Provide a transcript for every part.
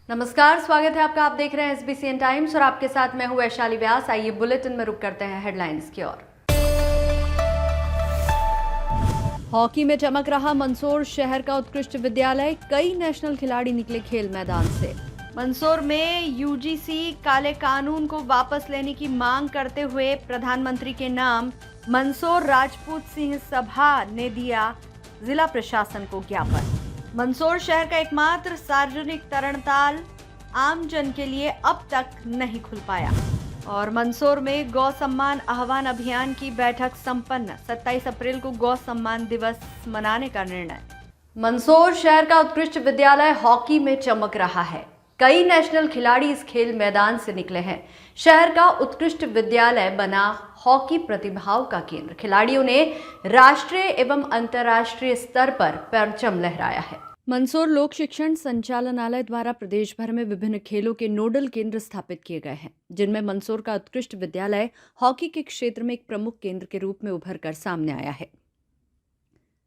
नमस्कार, स्वागत है आपका। आप देख रहे हैं SBCN टाइम्स और आपके साथ मैं हूं वैशाली व्यास। आइए बुलेटिन में रुक करते हैं हेडलाइंस की ओर। हॉकी में चमक रहा मंदसौर शहर का उत्कृष्ट विद्यालय, कई नेशनल खिलाड़ी निकले खेल मैदान से। मंदसौर में UGC काले कानून को वापस लेने की मांग करते हुए प्रधानमंत्री के नाम मंदसौर राजपूत सिंह सभा ने दिया जिला प्रशासन को ज्ञापन। मंदसौर शहर का एकमात्र सार्वजनिक तरणताल आमजन के लिए अब तक नहीं खुल पाया। और मंदसौर में गौ सम्मान आह्वान अभियान की बैठक संपन्न, 27 अप्रैल को गौ सम्मान दिवस मनाने का निर्णय। मंदसौर शहर का उत्कृष्ट विद्यालय हॉकी में चमक रहा है, कई नेशनल खिलाड़ी इस खेल मैदान से निकले हैं। शहर का उत्कृष्ट विद्यालय बना हॉकी प्रतिभाओं का केंद्र। खिलाड़ियों ने राष्ट्रीय एवं अंतर्राष्ट्रीय स्तर पर परचम लहराया है। मंदसौर लोक शिक्षण संचालनालय द्वारा प्रदेश भर में विभिन्न खेलों के नोडल केंद्र स्थापित किए गए हैं, जिनमें मंदसौर का उत्कृष्ट विद्यालय हॉकी के क्षेत्र में एक प्रमुख केंद्र के रूप में उभर कर सामने आया है।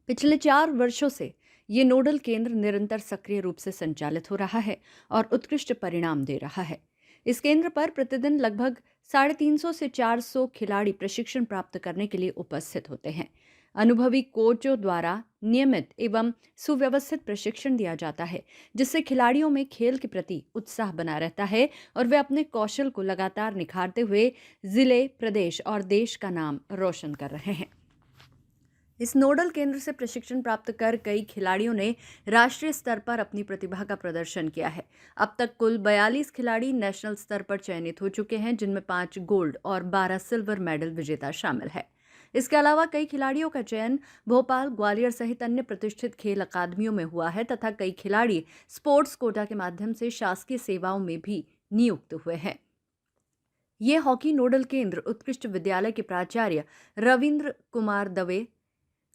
पिछले 4 वर्षों से ये नोडल केंद्र निरंतर सक्रिय रूप से संचालित हो रहा है और उत्कृष्ट परिणाम दे रहा है। इस केंद्र पर प्रतिदिन लगभग 350 से 400 खिलाड़ी प्रशिक्षण प्राप्त करने के लिए उपस्थित होते हैं। अनुभवी कोचों द्वारा नियमित एवं सुव्यवस्थित प्रशिक्षण दिया जाता है, जिससे खिलाड़ियों में खेल के प्रति उत्साह बना रहता है और वे अपने कौशल को लगातार निखारते हुए जिले, प्रदेश और देश का नाम रोशन कर रहे हैं। इस नोडल केंद्र से प्रशिक्षण प्राप्त कर कई खिलाड़ियों ने राष्ट्रीय स्तर पर अपनी प्रतिभा का प्रदर्शन किया है। अब तक कुल 42 खिलाड़ी नेशनल स्तर पर चयनित हो चुके हैं, जिनमें 5 गोल्ड और 12 सिल्वर मेडल विजेता शामिल है। इसके अलावा कई खिलाड़ियों का चयन भोपाल, ग्वालियर सहित अन्य प्रतिष्ठित खेल अकादमियों में हुआ है तथा कई खिलाड़ी स्पोर्ट्स कोटा के माध्यम से शासकीय सेवाओं में भी नियुक्त हुए हैं। ये हॉकी नोडल केंद्र उत्कृष्ट विद्यालय के प्राचार्य रविंद्र कुमार दवे,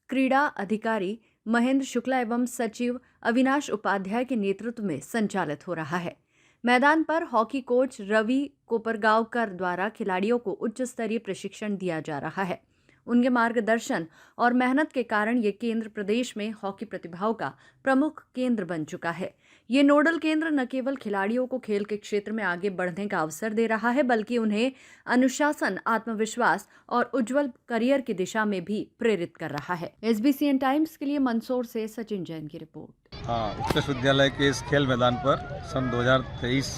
क्रीड़ा अधिकारी महेंद्र शुक्ला एवं सचिव अविनाश उपाध्याय के नेतृत्व में संचालित हो रहा है। मैदान पर हॉकी कोच रवि कोपरगांवकर द्वारा खिलाड़ियों को उच्च स्तरीय प्रशिक्षण दिया जा रहा है। उनके मार्गदर्शन और मेहनत के कारण ये केंद्र प्रदेश में हॉकी प्रतिभाओं का प्रमुख केंद्र बन चुका है। ये नोडल केंद्र न केवल खिलाड़ियों को खेल के क्षेत्र में आगे बढ़ने का अवसर दे रहा है, बल्कि उन्हें अनुशासन, आत्मविश्वास और उज्जवल करियर की दिशा में भी प्रेरित कर रहा है। SBCN टाइम्स के लिए मंदसौर से सचिन जैन की रिपोर्ट। उत्कृष्ट विद्यालय के इस खेल मैदान पर सन 2023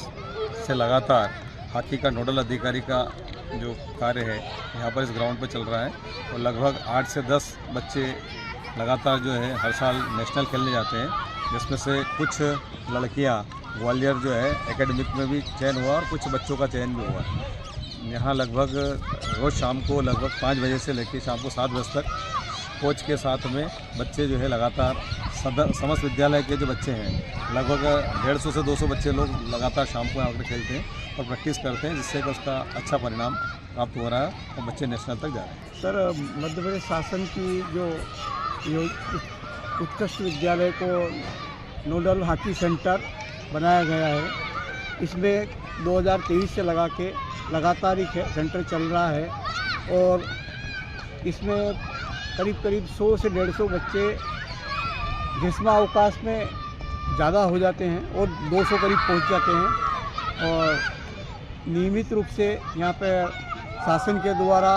से लगातार हॉकी का नोडल अधिकारी का जो कार्य है यहाँ पर इस ग्राउंड पर चल रहा है और लगभग 8 से 10 बच्चे लगातार जो है हर साल नेशनल खेलने जाते हैं, जिसमें से कुछ लड़कियाँ ग्वालियर जो है एकेडमिक में भी चयन हुआ और कुछ बच्चों का चयन भी हुआ। यहाँ लगभग रोज़ शाम को लगभग 5 बजे से लेकर शाम को 7 बजे तक कोच के साथ में बच्चे जो है लगातार समस्त विद्यालय के जो बच्चे हैं लगभग 150 से 200 बच्चे लोग लगातार शाम को आकर खेलते हैं और प्रैक्टिस करते हैं, जिससे कि उसका अच्छा परिणाम प्राप्त हो रहा है और बच्चे नेशनल तक जा रहे हैं। सर, मध्य प्रदेश शासन की जो उत्कृष्ट विद्यालय को नोडल हॉकी सेंटर बनाया गया है, इसमें 2023 से लगातार ही सेंटर चल रहा है और इसमें करीब 100 से 150 बच्चे ग्रीष्मावकाश में ज़्यादा हो जाते हैं और 200 करीब पहुंच जाते हैं। और नियमित रूप से यहाँ पर शासन के द्वारा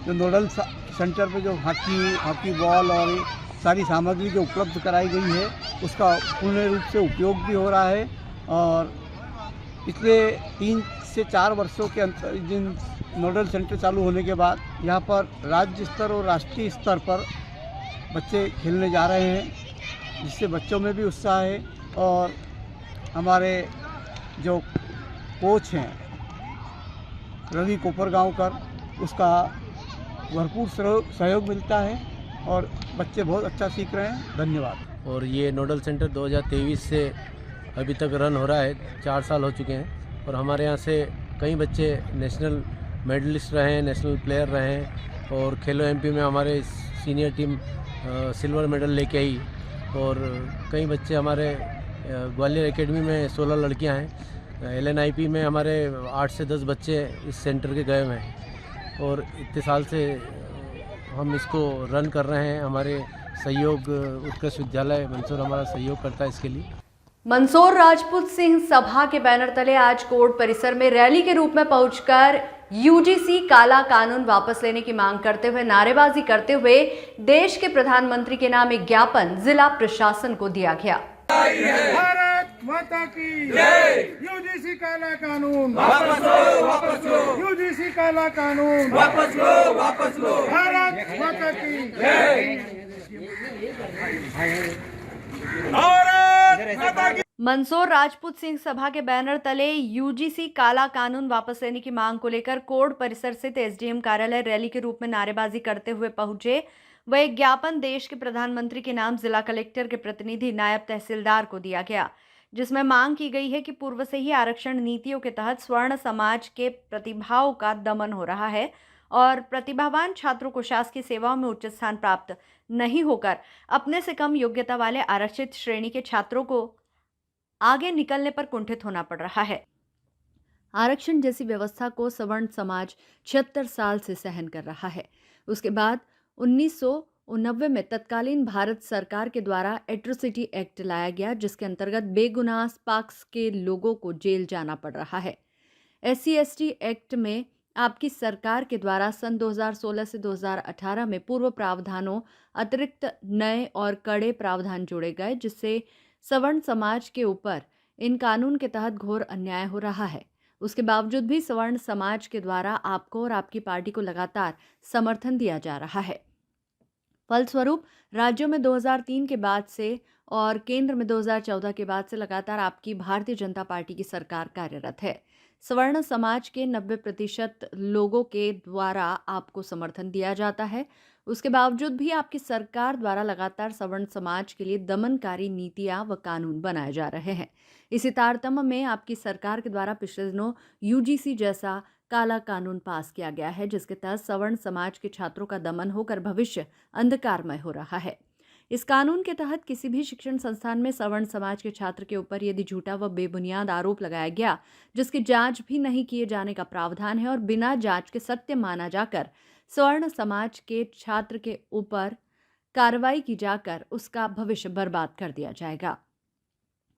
जो नोडल सेंटर पे जो हॉकी बॉल और सारी सामग्री जो उपलब्ध कराई गई है, उसका पूर्ण रूप से उपयोग भी हो रहा है। और पिछले 3 से 4 वर्षों के अंतर जिन नोडल सेंटर चालू होने के बाद यहाँ पर राज्य स्तर और राष्ट्रीय स्तर पर बच्चे खेलने जा रहे हैं, जिससे बच्चों में भी उत्साह है। और हमारे जो कोच हैं रवि कोपरगांवकर, उसका भरपूर सहयोग मिलता है और बच्चे बहुत अच्छा सीख रहे हैं। धन्यवाद। और ये नोडल सेंटर 2023 से अभी तक रन हो रहा है, 4 साल हो चुके हैं और हमारे यहाँ से कई बच्चे नेशनल मेडलिस्ट रहे हैं, नेशनल प्लेयर रहे हैं और खेलो MP में हमारे सीनियर टीम सिल्वर मेडल लेके आई। और कई बच्चे हमारे ग्वालियर एकेडमी में 16 लड़कियां हैं, LNIP में हमारे 8 से 10 बच्चे इस सेंटर के गए हुए हैं और इतने साल से हम इसको रन कर रहे हैं। हमारे सहयोग उत्कृष्ट विद्यालय मंदसौर हमारा सहयोग करता है इसके लिए। मंसूर राजपूत सिंह सभा के बैनर तले आज कोर्ट परिसर में रैली के रूप में पहुंचकर यूजीसी काला कानून वापस लेने की मांग करते हुए नारेबाजी करते हुए देश के प्रधानमंत्री के नाम एक ज्ञापन जिला प्रशासन को दिया गया। भारत माता की जय। यूजीसी काला कानून वापस लो, वापस लो। यूजीसी काला कानून वापस लो, वापस लो। भारत माता की जय। भारत माता की। मंसूर राजपूत सिंह सभा के बैनर तले यूजीसी काला कानून वापस लेने की मांग को लेकर कोर्ट परिसर स्थित एसडीएम कार्यालय रैली के रूप में नारेबाजी करते हुए पहुंचे। वह एक ज्ञापन देश के प्रधानमंत्री के नाम जिला कलेक्टर के प्रतिनिधि नायब तहसीलदार को दिया गया, जिसमें मांग की गई है कि पूर्व से ही आरक्षण नीतियों के तहत स्वर्ण समाज के प्रतिभाओं का दमन हो रहा है और प्रतिभावान छात्रों को शासकीय सेवाओं में उच्च स्थान प्राप्त नहीं होकर अपने से कम योग्यता वाले आरक्षित श्रेणी के छात्रों को आगे निकलने पर कुंठित होना पड़ रहा है। आरक्षण जैसी व्यवस्था को सवर्ण समाज 76 साल से सहन कर रहा है। उसके बाद 1989 में तत्कालीन भारत सरकार के द्वारा एट्रोसिटी एक्ट लाया गया, जिसके अंतर्गत बेगुनाह पक्ष के लोगों को जेल जाना पड़ रहा है। SC/ST एक्ट में आपकी सरकार के द्वारा सन 2016 से 2018 में पूर्व प्रावधानों अतिरिक्त नए और कड़े प्रावधान जोड़े गए, जिससे सवर्ण समाज के ऊपर इन कानून के तहत घोर अन्याय हो रहा है। उसके बावजूद भी सवर्ण समाज के द्वारा आपको और आपकी पार्टी को लगातार समर्थन दिया जा रहा है। फलस्वरूप राज्यों में 2003 के बाद से और केंद्र में 2014 के बाद से लगातार आपकी भारतीय जनता पार्टी की सरकार कार्यरत है। सवर्ण समाज के 90% लोगों के द्वारा आपको समर्थन दिया जाता है। उसके बावजूद भी आपकी सरकार द्वारा लगातार सवर्ण समाज के लिए दमनकारी नीतियां व कानून बनाए जा रहे हैं। इसी तारतम्य में आपकी सरकार के द्वारा पिछले दिनों यूजीसी जैसा काला कानून पास किया गया है, जिसके तहत सवर्ण समाज के छात्रों का दमन होकर भविष्य अंधकारमय हो रहा है। इस कानून के तहत किसी भी शिक्षण संस्थान में सवर्ण समाज के छात्र के ऊपर यदि झूठा व बेबुनियाद आरोप लगाया गया, जिसकी जांच भी नहीं किए जाने का प्रावधान है और बिना जांच के सत्य माना जाकर सवर्ण समाज के छात्र के ऊपर कार्रवाई की जाकर उसका भविष्य बर्बाद कर दिया जाएगा।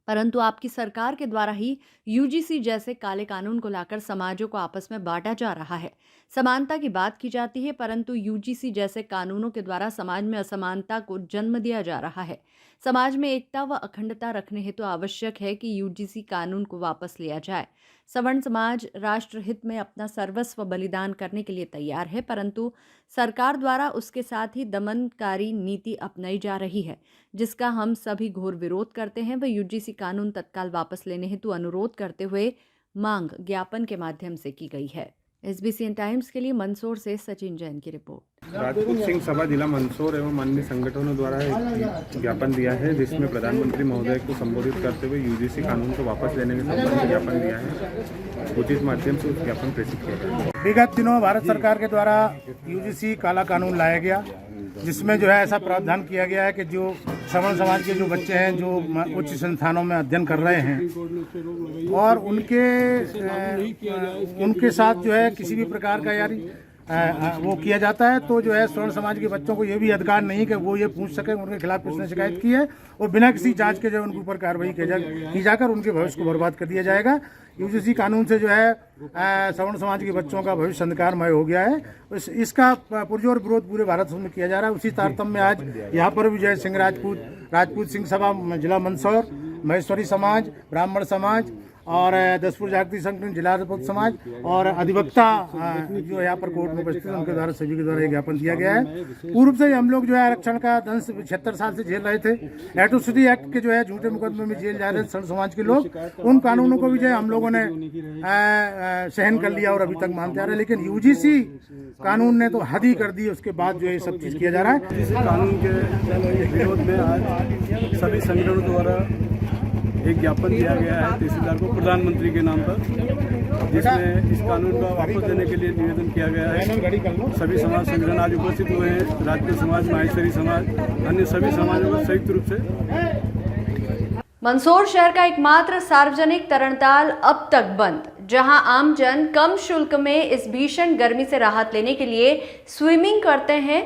परंतु आपकी सरकार के द्वारा ही यूजीसी जैसे काले कानून को लाकर समाजों को आपस में बांटा जा रहा है। समानता की बात की जाती है, परंतु यूजीसी जैसे कानूनों के द्वारा समाज में असमानता को जन्म दिया जा रहा है। समाज में एकता व अखंडता रखने हेतु आवश्यक है कि यूजीसी कानून को वापस लिया जाए। सवर्ण समाज राष्ट्र हित में अपना सर्वस्व बलिदान करने के लिए तैयार है, परंतु सरकार द्वारा उसके साथ ही दमनकारी नीति अपनाई जा रही है, जिसका हम सभी घोर विरोध करते हैं। वह यूजीसी कानून तत्काल वापस लेने हेतु अनुरोध करते हुए मांग ज्ञापन के माध्यम से की गई है। SBCN टाइम्स के लिए मंदसौर से सचिन जैन की रिपोर्ट। राजपूत सिंह सभा जिला मंदसौर एवं अन्य संगठनों द्वारा एक ज्ञापन दिया है, जिसमें प्रधानमंत्री महोदय को संबोधित करते हुए यूजीसी कानून को वापस लेने के संबंध में ज्ञापन दिया है। उचित माध्यम से उस ज्ञापन प्रेषित किया गया। विगत दिनों भारत सरकार के द्वारा यूजीसी काला कानून लाया गया, जिसमें जो है ऐसा प्रावधान किया गया है कि जो सवर्ण समाज के जो बच्चे हैं जो उच्च संस्थानों में अध्ययन कर रहे हैं और उनके साथ जो है किसी भी प्रकार का वो किया जाता है, तो जो है स्वर्ण समाज के बच्चों को ये भी अधिकार नहीं कि वो ये पूछ सके उनके खिलाफ किसने शिकायत की है, और बिना किसी जांच के जो उनके ऊपर कार्रवाई की जाकर उनके भविष्य को बर्बाद कर दिया जाएगा। यूजीसी कानून से जो है सवर्ण समाज के बच्चों का भविष्य अंधकारमय हो गया है। इसका पुरजोर विरोध पूरे भारत में किया जा रहा है। उसी तारतम्य में आज यहाँ पर भी जय सिंह राजपूत सिंह सभा जिला मंदसौर, महेश्वरी समाज, ब्राह्मण समाज और दसपुर जागृति संगठन जिला राजपूत समाज और अधिवक्ता जो यहाँ पर कोर्ट में उपस्थित उनके द्वारा सभी के द्वारा ज्ञापन दिया गया है। पूर्व से हम लोग जो है आरक्षण का दंश 76 साल से झेल रहे थे। एट्रोसिटी एक्ट के जो है झूठे मुकदमे में जेल जा रहे थे सवर्ण समाज के लोग, उन कानूनों को भी जो है हम लोगों ने सहन कर लिया और अभी तक मानते आ रहे हैं। लेकिन यूजीसी कानून ने तो हद ही कर दी, उसके बाद जो है सब चीज़ किया जा रहा है। इस कानून के विरोध में आज सभी संगठनों द्वारा एक ज्ञापन दिया गया है तहसीलदार को प्रधानमंत्री के नाम पर, जिसमें इस कानून का वापस देने के लिए निवेदन किया गया है। सभी समाज संगठन आज उपस्थित हुए हैं, राजपूत समाज, माहेश्वरी समाज, अन्य सभी समाजों को संयुक्त रूप से। मंदसौर शहर का एकमात्र सार्वजनिक तरणताल अब तक बंद, जहां आमजन कम शुल्क में इस भीषण गर्मी से राहत लेने के लिए स्विमिंग करते हैं,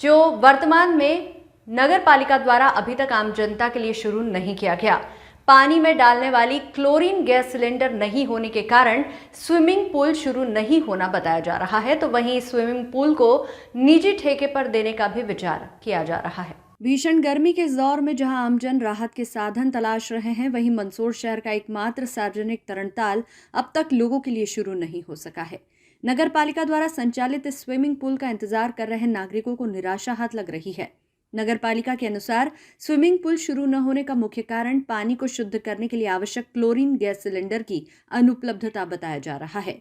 जो वर्तमान में नगर पालिका द्वारा अभी तक आम जनता के लिए शुरू नहीं किया गया। पानी में डालने वाली क्लोरीन गैस सिलेंडर नहीं होने के कारण स्विमिंग पूल शुरू नहीं होना बताया जा रहा है, तो वहीं स्विमिंग पूल को निजी ठेके पर देने का भी विचार किया जा रहा है। भीषण गर्मी के इस दौर में जहां आमजन राहत के साधन तलाश रहे हैं, वहीं मंदसौर शहर का एकमात्र सार्वजनिक तरणताल अब तक लोगों के लिए शुरू नहीं हो सका है। नगर पालिका द्वारा संचालित इस स्विमिंग पूल का इंतजार कर रहे नागरिकों को निराशा हाथ लग रही है। नगर पालिका के अनुसार स्विमिंग पूल शुरू न होने का मुख्य कारण पानी को शुद्ध करने के लिए आवश्यक क्लोरीन गैस सिलेंडर की अनुपलब्धता बताया जा रहा है।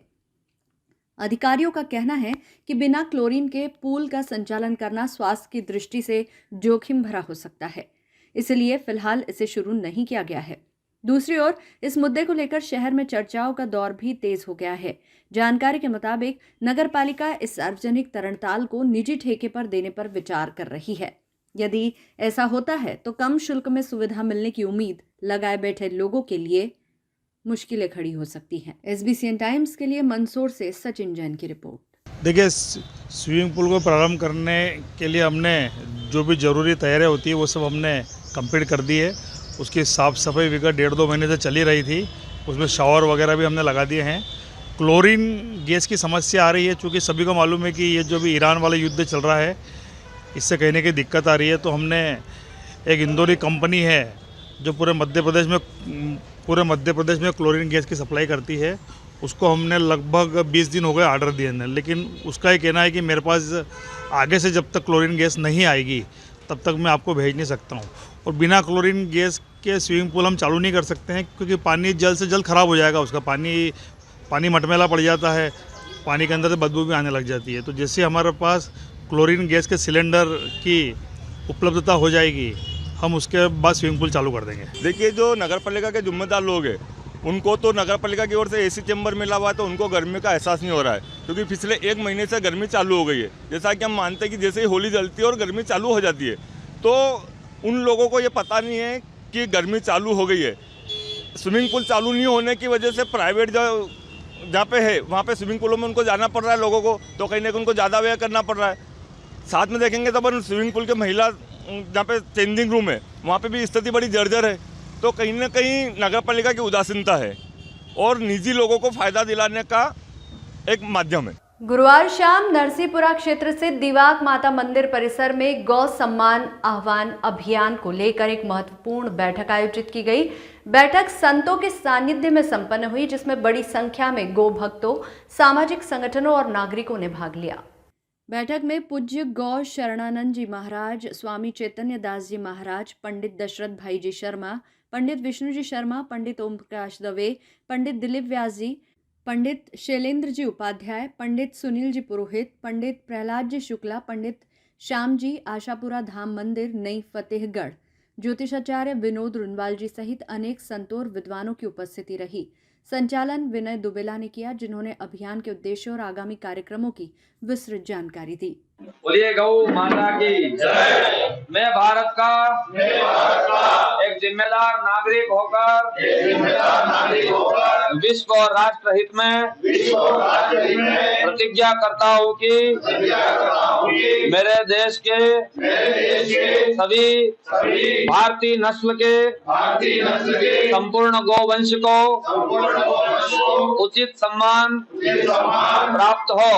अधिकारियों का कहना है कि बिना क्लोरीन के पूल का संचालन करना स्वास्थ्य की दृष्टि से जोखिम भरा हो सकता है, इसलिए फिलहाल इसे शुरू नहीं किया गया है। दूसरी ओर इस मुद्दे को लेकर शहर में चर्चाओं का दौर भी तेज हो गया है। जानकारी के मुताबिक नगर पालिका इस सार्वजनिक तरणताल को निजी ठेके पर देने पर विचार कर रही है। यदि ऐसा होता है तो कम शुल्क में सुविधा मिलने की उम्मीद लगाए बैठे लोगों के लिए मुश्किलें खड़ी हो सकती हैं। SBCN टाइम्स के लिए मंदसौर से सचिन जैन की रिपोर्ट। देखिए, स्विमिंग पूल को प्रारंभ करने के लिए हमने जो भी ज़रूरी तैयारियां होती है वो सब हमने कंप्लीट कर दी है। उसकी साफ़ सफाई विगत 1.5-2 महीने से चली रही थी। उसमें शावर वगैरह भी हमने लगा दिए हैं। क्लोरीन गैस की समस्या आ रही है, चूँकि सभी को मालूम है कि ये जो भी ईरान वाला युद्ध चल रहा है, इससे कहने की दिक्कत आ रही है। तो हमने एक इंदौरी कंपनी है जो पूरे मध्य प्रदेश में क्लोरीन गैस की सप्लाई करती है, उसको हमने लगभग 20 दिन हो गए ऑर्डर दिए हैं। लेकिन उसका ये कहना है कि मेरे पास आगे से जब तक क्लोरीन गैस नहीं आएगी तब तक मैं आपको भेज नहीं सकता हूँ। और बिना क्लोरीन गैस के स्विमिंग पूल हम चालू नहीं कर सकते हैं, क्योंकि पानी जल्द से जल्द ख़राब हो जाएगा। उसका पानी मटमैला पड़ जाता है, पानी के अंदर से बदबू भी आने लग जाती है। तो जैसे हमारे पास क्लोरीन गैस के सिलेंडर की उपलब्धता हो जाएगी, हम उसके बाद स्विमिंग पूल चालू कर देंगे। देखिए, जो नगर पालिका के जिम्मेदार लोग हैं उनको तो नगर पालिका की ओर से एसी चैम्बर मिला हुआ है, तो उनको गर्मी का एहसास नहीं हो रहा है, क्योंकि पिछले 1 महीने से गर्मी चालू हो गई है। जैसा कि हम मानते हैं कि जैसे ही होली जलती है और गर्मी चालू हो जाती है, तो उन लोगों को ये पता नहीं है कि गर्मी चालू हो गई है। स्विमिंग पूल चालू नहीं होने की वजह से प्राइवेट जहाँ पे है वहाँ पे स्विमिंग पूलों में उनको जाना पड़ रहा है लोगों को, तो कहीं ना कहीं उनको ज़्यादा व्यय करना पड़ रहा है। साथ में देखेंगे तो अपन स्विमिंग पूल के महिला जहाँ पे चेंजिंग रूम है वहाँ पे भी स्थिति बड़ी जर्जर है। तो कहीं ना कहीं नगर पालिका की उदासीनता है और निजी लोगों को फायदा दिलाने का एक माध्यम है। गुरुवार शाम नरसीपुरा क्षेत्र से दिवाक माता मंदिर परिसर में गौ सम्मान आह्वान अभियान को लेकर एक महत्वपूर्ण बैठक आयोजित की गई। बैठक संतों के सानिध्य में संपन्न हुई, जिसमें बड़ी संख्या में गौ भक्तों, सामाजिक संगठनों और नागरिकों ने भाग लिया। बैठक में पूज्य गौ शरणानंद जी महाराज, स्वामी चैतन्य दास जी महाराज, पंडित दशरथ भाई जी शर्मा, पंडित विष्णु जी शर्मा, पंडित ओम प्रकाश दवे, पंडित दिलीप व्यास जी, पंडित शैलेंद्र जी उपाध्याय, पंडित सुनील जी पुरोहित, पंडित प्रहलाद जी शुक्ला, पंडित श्याम जी, आशापुरा धाम मंदिर, नई फतेहगढ़, ज्योतिषाचार्य विनोद रुनवाल जी सहित अनेक संतों और विद्वानों की उपस्थिति रही। संचालन विनय दुबेला ने किया, जिन्होंने अभियान के उद्देश्य और आगामी कार्यक्रमों की विस्तृत जानकारी दी। बोलिए गौ माता की जय। मैं भारत का एक जिम्मेदार नागरिक होकर विश्व और राष्ट्र हित में प्रतिज्ञा करता हूँ कि मेरे देश के सभी भारतीय नस्ल के संपूर्ण गौवंश को उचित सम्मान प्राप्त हो।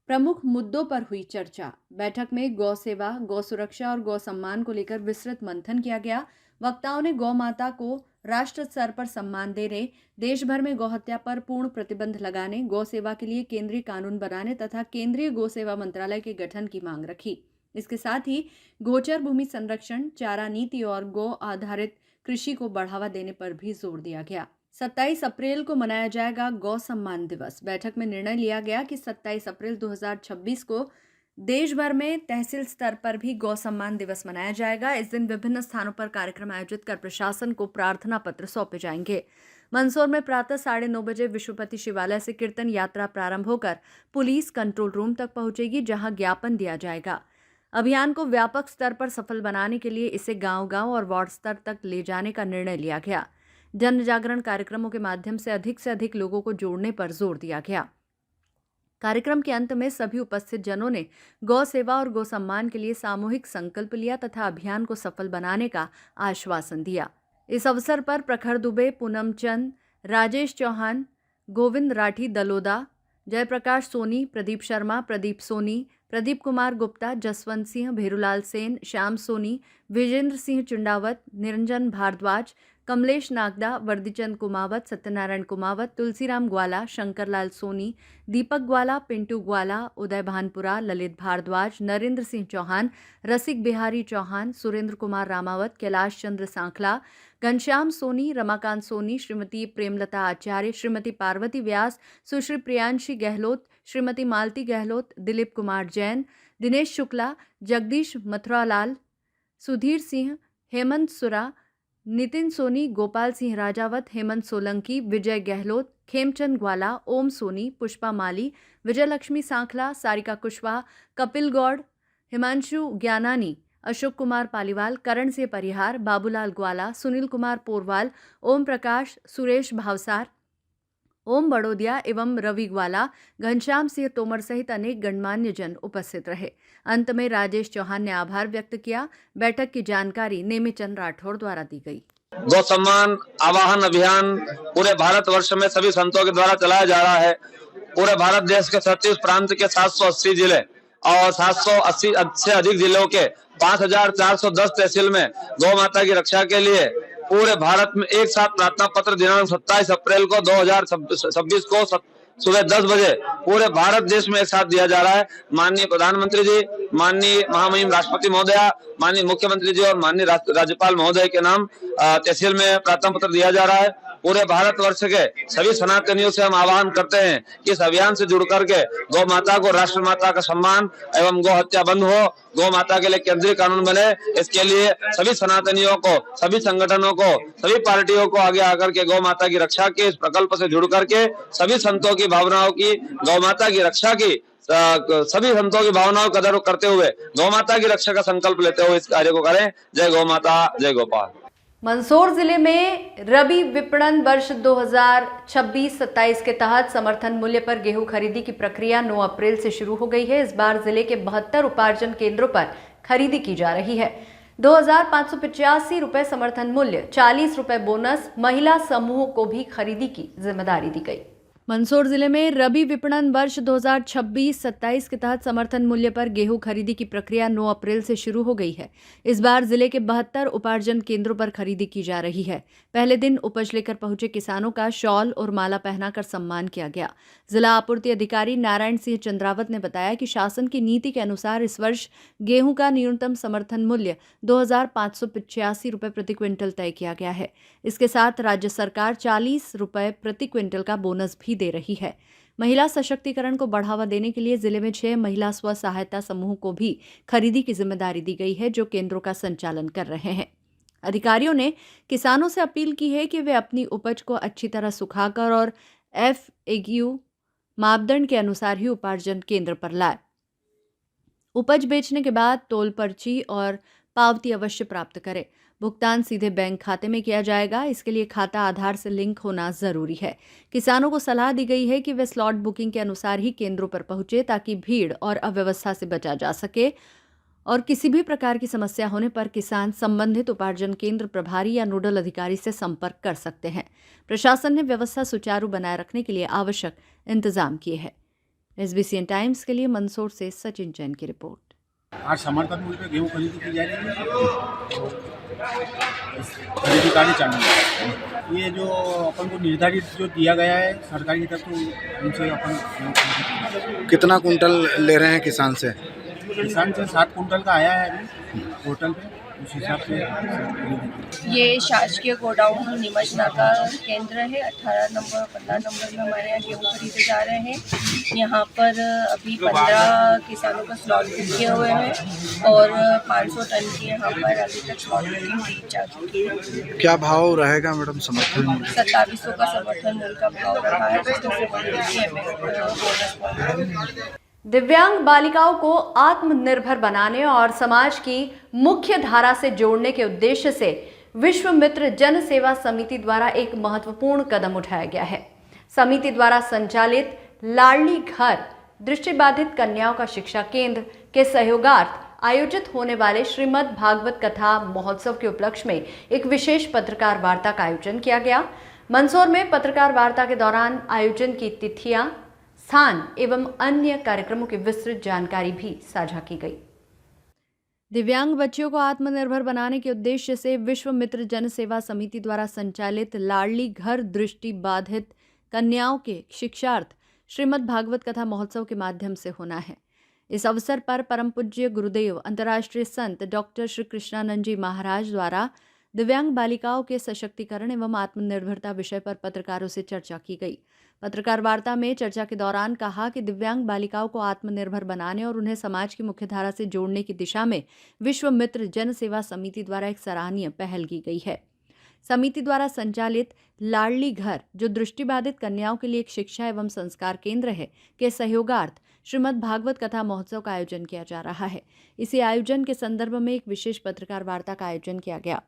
प्रमुख मुद्दों पर हुई चर्चा। बैठक में गौ सेवा, गौ सुरक्षा और गौ सम्मान को लेकर विस्तृत मंथन किया गया। वक्ताओं ने गौ माता को राष्ट्र स्तर पर सम्मान देने, देश भर में गौ हत्या पर पूर्ण प्रतिबंध लगाने, गौ सेवा के लिए केंद्रीय कानून बनाने तथा केंद्रीय गौ सेवा मंत्रालय के गठन की मांग रखी। इसके साथ ही गोचर भूमि संरक्षण, चारा नीति और गौ आधारित कृषि को बढ़ावा देने पर भी जोर दिया गया। 27 अप्रैल को मनाया जाएगा गौ सम्मान दिवस। बैठक में निर्णय लिया गया कि 27 अप्रैल 2026 को देश भर में तहसील स्तर पर भी गौ सम्मान दिवस मनाया जाएगा। इस दिन विभिन्न स्थानों पर कार्यक्रम आयोजित कर प्रशासन को प्रार्थना पत्र सौंपे जाएंगे। मंदसौर में प्रातः 9:30 बजे विश्वपति शिवालय से कीर्तन यात्रा प्रारंभ होकर पुलिस कंट्रोल रूम तक पहुंचेगी, जहां ज्ञापन दिया जाएगा। अभियान को व्यापक स्तर पर सफल बनाने के लिए इसे गांव-गांव और वार्ड स्तर तक ले जाने का निर्णय लिया गया। जन जागरण कार्यक्रमों के माध्यम से अधिक लोगों को जोड़ने पर जोर दिया गया। कार्यक्रम के अंत में सभी उपस्थित जनों ने गौ सेवा और गौ सम्मान के लिए सामूहिक संकल्प लिया तथा अभियान को सफल बनाने का आश्वासन दिया। इस अवसर पर प्रखर दुबे, पूनम चंद, राजेश चौहान, गोविंद राठी दलोदा, जयप्रकाश सोनी, प्रदीप शर्मा, प्रदीप सोनी, प्रदीप कुमार गुप्ता, जसवंत सिंह, भेरूलाल सेन, श्याम सोनी, विजेंद्र सिंह चुंडावत, निरंजन भारद्वाज, कमलेश नागदा, वर्दीचंद कुमावत, सत्यनारायण कुमावत, तुलसीराम ग्वाला, शंकरलाल सोनी, दीपक ग्वाला, पिंटू ग्वाला, उदय भानपुरा, ललित भारद्वाज, नरेंद्र सिंह चौहान, रसिक बिहारी चौहान, सुरेंद्र कुमार रामावत, कैलाश चंद्र सांखला, घनश्याम सोनी, रमाकांत सोनी, श्रीमती प्रेमलता आचार्य, श्रीमती पार्वती व्यास, सुश्री प्रियांशी गहलोत, श्रीमती मालती गहलोत, दिलीप कुमार जैन, दिनेश शुक्ला, जगदीश मथुरालाल, सुधीर सिंह, हेमंत सुरा, नितिन सोनी, गोपाल सिंह राजावत, हेमंत सोलंकी, विजय गहलोत, खेमचंद ग्वाला, ओम सोनी, पुष्पा माली, विजयलक्ष्मी सांखला, सारिका कुशवाहा, कपिल गौड़, हिमांशु ज्ञानानी, अशोक कुमार पालीवाल, करण सिंह परिहार, बाबूलाल ग्वाला, सुनील कुमार पोरवाल, ओम प्रकाश, सुरेश भावसार, ओम बड़ोदिया एवं रवि ग्वाला, घनश्याम सिंह तोमर सहित अनेक गणमान्य जन उपस्थित रहे। अंत में राजेश चौहान ने आभार व्यक्त किया। बैठक की जानकारी नेमीचंद राठौड़ द्वारा दी गई। गौ सम्मान आवाहन अभियान पूरे भारत वर्ष में सभी संतों के द्वारा चलाया जा रहा है। पूरे भारत देश के 37 प्रांत के 780 जिले और 780 से अधिक जिलों के 5410 तहसील में गौ माता की रक्षा के लिए पूरे भारत में एक साथ प्रार्थना पत्र दिनांक 27 अप्रैल को 2026 को सुबह 10 बजे पूरे भारत देश में एक साथ दिया जा रहा है। माननीय प्रधानमंत्री जी, माननीय महामहिम राष्ट्रपति महोदया, माननीय मुख्यमंत्री जी और माननीय राज्यपाल महोदय के नाम तहसील में प्रार्थना पत्र दिया जा रहा है। पूरे भारत वर्ष के सभी सनातनियों से हम आह्वान करते हैं कि इस अभियान से जुड़ करके गौ माता को राष्ट्र माता का सम्मान एवं गौ हत्या बंद हो, गौ माता के लिए केंद्रीय कानून बने। इसके लिए सभी सनातनियों को, सभी संगठनों को, सभी पार्टियों को आगे आकर के गौ माता की रक्षा के इस प्रकल्प से जुड़ करके सभी संतों की भावनाओं की, गौ माता की रक्षा की, सभी संतों की भावनाओं का कदर करते हुए गौ माता की रक्षा का संकल्प लेते हुए इस कार्य को करें। जय गौ माता, जय गोपाल। मंदसौर जिले में रबी विपणन वर्ष 2026-27 के तहत समर्थन मूल्य पर गेहूं खरीदी की प्रक्रिया 9 अप्रैल से शुरू हो गई है। इस बार जिले के 72 उपार्जन केंद्रों पर खरीदी की जा रही है। 2585 रुपए समर्थन मूल्य, 40 रुपए बोनस, महिला समूह को भी खरीदी की जिम्मेदारी दी गई। मंदसौर जिले में रबी विपणन वर्ष 2026-27 के तहत समर्थन मूल्य पर गेहूं खरीदी की प्रक्रिया 9 अप्रैल से शुरू हो गई है। इस बार जिले के 72 उपार्जन केंद्रों पर खरीदी की जा रही है। पहले दिन उपज लेकर पहुंचे किसानों का शॉल और माला पहनाकर सम्मान किया गया। जिला आपूर्ति अधिकारी नारायण सिंह चंद्रावत ने बताया कि शासन की नीति के अनुसार इस वर्ष गेहूं का न्यूनतम समर्थन मूल्य 2585 रुपए प्रति क्विंटल तय किया गया है। इसके साथ राज्य सरकार 40 रुपए प्रति क्विंटल का बोनस भी दे रही है। महिला सशक्तिकरण को बढ़ावा देने के लिए जिले में 6 महिला स्व सहायता समूह को भी खरीदी की जिम्मेदारी दी गई है, जो केंद्रों का संचालन कर रहे हैं। अधिकारियों ने किसानों से अपील की है कि वे अपनी उपज को अच्छी तरह सुखाकर और FAQ मापदंड के अनुसार ही उपार्जन केंद्र पर लाए। उपज बेचने के बाद तोल पर्ची और पावती अवश्य प्राप्त करें। भुगतान सीधे बैंक खाते में किया जाएगा। इसके लिए खाता आधार से लिंक होना जरूरी है। किसानों को सलाह दी गई है कि वे स्लॉट बुकिंग के अनुसार ही केंद्रों पर पहुंचे, ताकि भीड़ और अव्यवस्था से बचा जा सके। और किसी भी प्रकार की समस्या होने पर किसान संबंधित उपार्जन केंद्र प्रभारी या नोडल अधिकारी से संपर्क कर सकते हैं। प्रशासन ने व्यवस्था सुचारू बनाए रखने के लिए आवश्यक इंतजाम किए हैं। SBCN टाइम्स के लिए मंदसौर से सचिन जैन की रिपोर्ट। आज समर्थन मूल्य पर गेहूं खरीदी की जा रही है। खरीदी कार्य चालू है। ये जो अपन को निर्धारित जो दिया गया है सरकार की तरफ, तो उनसे अपन कितना कुंटल ले रहे हैं किसान से? किसान से 7 कुंटल का आया है अभी पोर्टल पे, उस हिसाब से। ये शासकीय गोडाउन निमचनाका केंद्र है। 18 नंबर 15 नंबर में हमारे यहाँ गेहूँ खरीदे जा रहे हैं। यहाँ पर अभी 15 किसानों का स्लॉट बुक किए हुए हैं और 500 टन की यहाँ पर अभी तक स्लॉट बुकिंग की जा चुकी है। क्या भाव रहेगा मैडम समर्थन मूल्य? 2700 का समर्थन मूल्य का भाव रहा है, जिसमें बोनस। दिव्यांग बालिकाओं को आत्मनिर्भर बनाने और समाज की मुख्य धारा से जोड़ने के उद्देश्य से विश्वमित्र जन सेवा समिति द्वारा एक महत्वपूर्ण कदम उठाया गया है। समिति द्वारा संचालित लाडली घर दृष्टिबाधित कन्याओं का शिक्षा केंद्र के सहयोगार्थ आयोजित होने वाले श्रीमद् भागवत कथा महोत्सव के उपलक्ष्य में एक विशेष पत्रकार वार्ता का आयोजन किया गया। मंदसौर में पत्रकार वार्ता के दौरान आयोजन की तिथियां, स्थान एवं अन्य कार्यक्रमों की विस्तृत जानकारी भी साझा की गई। दिव्यांग बच्चियों को आत्मनिर्भर बनाने के उद्देश्य से विश्व मित्र जन सेवा समिति द्वारा संचालित लाडली घर दृष्टि बाधित कन्याओं के शिक्षार्थ श्रीमद् भागवत कथा महोत्सव के माध्यम से होना है। इस अवसर पर परम पूज्य गुरुदेव अंतर्राष्ट्रीय संत डॉक्टर श्री कृष्णानंद जी महाराज द्वारा दिव्यांग बालिकाओं के सशक्तिकरण एवं आत्मनिर्भरता विषय पर पत्रकारों से चर्चा की गई। पत्रकार वार्ता में चर्चा के दौरान कहा कि दिव्यांग बालिकाओं को आत्मनिर्भर बनाने और उन्हें समाज की मुख्यधारा से जोड़ने की दिशा में विश्व मित्र जन सेवा समिति द्वारा एक सराहनीय पहल की गई है। समिति द्वारा संचालित लाडली घर, जो दृष्टिबाधित कन्याओं के लिए एक शिक्षा एवं संस्कार केंद्र है, के सहयोगार्थ श्रीमद् भागवत कथा महोत्सव का आयोजन किया जा रहा है। इसी आयोजन के संदर्भ में एक विशेष पत्रकार वार्ता का आयोजन किया गया।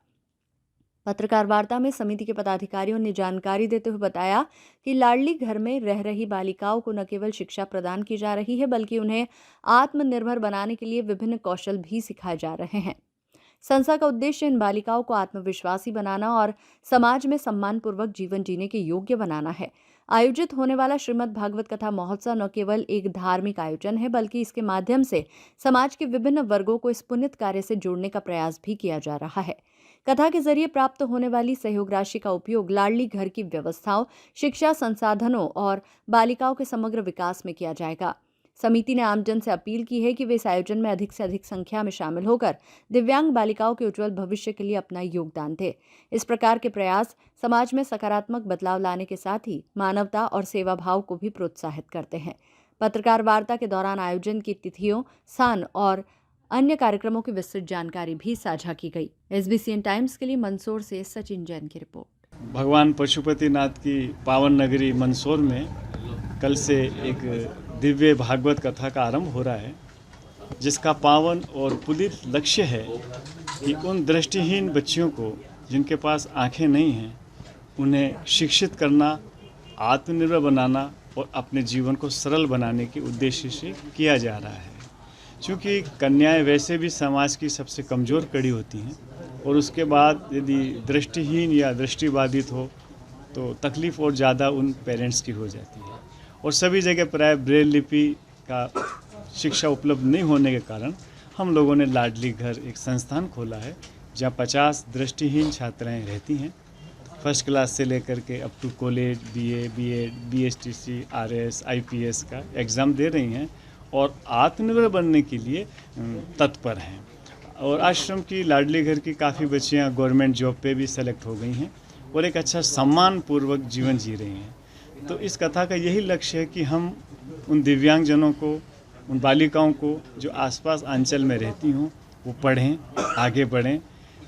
पत्रकार वार्ता में समिति के पदाधिकारियों ने जानकारी देते हुए बताया कि लाडली घर में रह रही बालिकाओं को न केवल शिक्षा प्रदान की जा रही है, बल्कि उन्हें आत्मनिर्भर बनाने के लिए विभिन्न कौशल भी सिखाए जा रहे हैं। संस्था का उद्देश्य इन बालिकाओं को आत्मविश्वासी बनाना और समाज में सम्मानपूर्वक जीवन जीने के योग्य बनाना है। आयोजित होने वाला श्रीमद् भागवत कथा महोत्सव न केवल एक धार्मिक आयोजन है, बल्कि इसके माध्यम से समाज के विभिन्न वर्गों को इस पुण्य कार्य से जोड़ने का प्रयास भी किया जा रहा है। कथा के जरिए प्राप्त होने वाली सहयोग राशि का उपयोग लाडली घर की व्यवस्थाओं, शिक्षा संसाधनों और बालिकाओं के समग्र विकास में किया जाएगा। समिति ने आमजन से अपील की है कि वे इस आयोजन में अधिक से अधिक संख्या में शामिल होकर दिव्यांग बालिकाओं के उज्जवल भविष्य के लिए अपना योगदान दें। इस प्रकार के प्रयास समाज में सकारात्मक बदलाव लाने के साथ ही मानवता और सेवा भाव को भी प्रोत्साहित करते हैं। पत्रकार वार्ता के दौरान आयोजन की तिथियों, स्थान और अन्य कार्यक्रमों की विस्तृत जानकारी भी साझा की गई। SBCN टाइम्स के लिए मंदसौर से सचिन जैन की रिपोर्ट। भगवान पशुपतिनाथ की पावन नगरी मंदसौर में कल से एक दिव्य भागवत कथा का आरंभ हो रहा है, जिसका पावन और पुनीत लक्ष्य है कि उन दृष्टिहीन बच्चियों को जिनके पास आंखें नहीं हैं, उन्हें शिक्षित करना, आत्मनिर्भर बनाना और अपने जीवन को सरल बनाने के उद्देश्य से किया जा रहा है। क्योंकि कन्याएं वैसे भी समाज की सबसे कमज़ोर कड़ी होती हैं और उसके बाद यदि दृष्टिहीन या दृष्टिबाधित हो तो तकलीफ़ और ज़्यादा उन पेरेंट्स की हो जाती है। और सभी जगह प्राय ब्रेल लिपि का शिक्षा उपलब्ध नहीं होने के कारण हम लोगों ने लाडली घर एक संस्थान खोला है, जहाँ 50 दृष्टिहीन छात्राएं रहती हैं। फर्स्ट क्लास से लेकर के up to college, BA, BEd, BSTC, RS, IPS का एग्ज़ाम दे रही हैं और आत्मनिर्भर बनने के लिए तत्पर हैं। और आश्रम की लाडली घर की काफ़ी बच्चियां गवर्नमेंट जॉब पे भी सेलेक्ट हो गई हैं और एक अच्छा सम्मानपूर्वक जीवन जी रही हैं। तो इस कथा का यही लक्ष्य है कि हम उन दिव्यांगजनों को, उन बालिकाओं को जो आसपास अंचल में रहती हों, वो पढ़ें, आगे बढ़ें,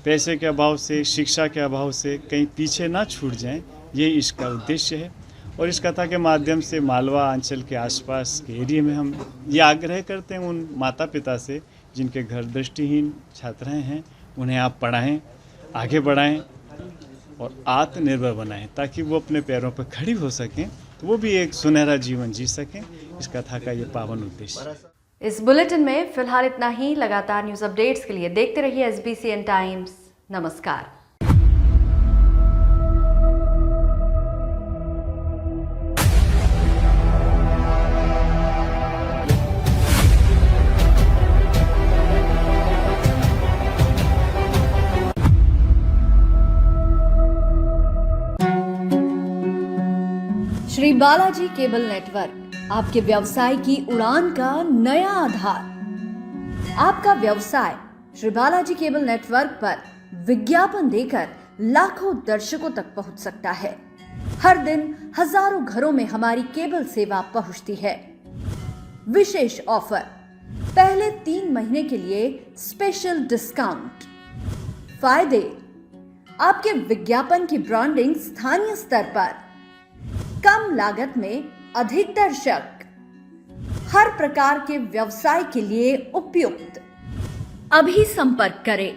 पैसे के अभाव से, शिक्षा के अभाव से कहीं पीछे ना छूट जाएं, ये इसका उद्देश्य है। और इस कथा के माध्यम से मालवा अंचल के आसपास के एरिया में हम ये आग्रह करते हैं उन माता पिता से जिनके घर दृष्टिहीन छात्राएं हैं, उन्हें आप पढ़ाएं, आगे बढ़ाएं और आत्मनिर्भर बनाएं, ताकि वो अपने पैरों पर खड़ी हो सकें, तो वो भी एक सुनहरा जीवन जी सकें। इस कथा का ये पावन उद्देश्य है। इस बुलेटिन में फिलहाल इतना ही। लगातार न्यूज अपडेट्स के लिए देखते रहिए SBCN टाइम्स। नमस्कार। श्री बालाजी केबल नेटवर्क, आपके व्यवसाय की उड़ान का नया आधार। आपका व्यवसाय श्री बालाजी केबल नेटवर्क पर विज्ञापन देकर लाखों दर्शकों तक पहुंच सकता है। हर दिन हजारों घरों में हमारी केबल सेवा पहुंचती है। विशेष ऑफर, पहले 3 महीने के लिए स्पेशल डिस्काउंट। फायदे, आपके विज्ञापन की ब्रांडिंग स्थानीय स्तर पर, कम लागत में अधिक दर्शक, हर प्रकार के व्यवसाय के लिए उपयुक्त। अभी संपर्क करें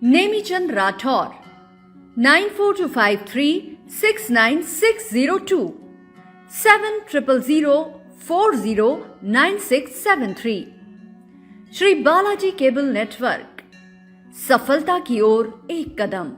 नेमीचंद राठौर 9425369602 7000409673। श्री बालाजी केबल नेटवर्क, सफलता की ओर एक कदम।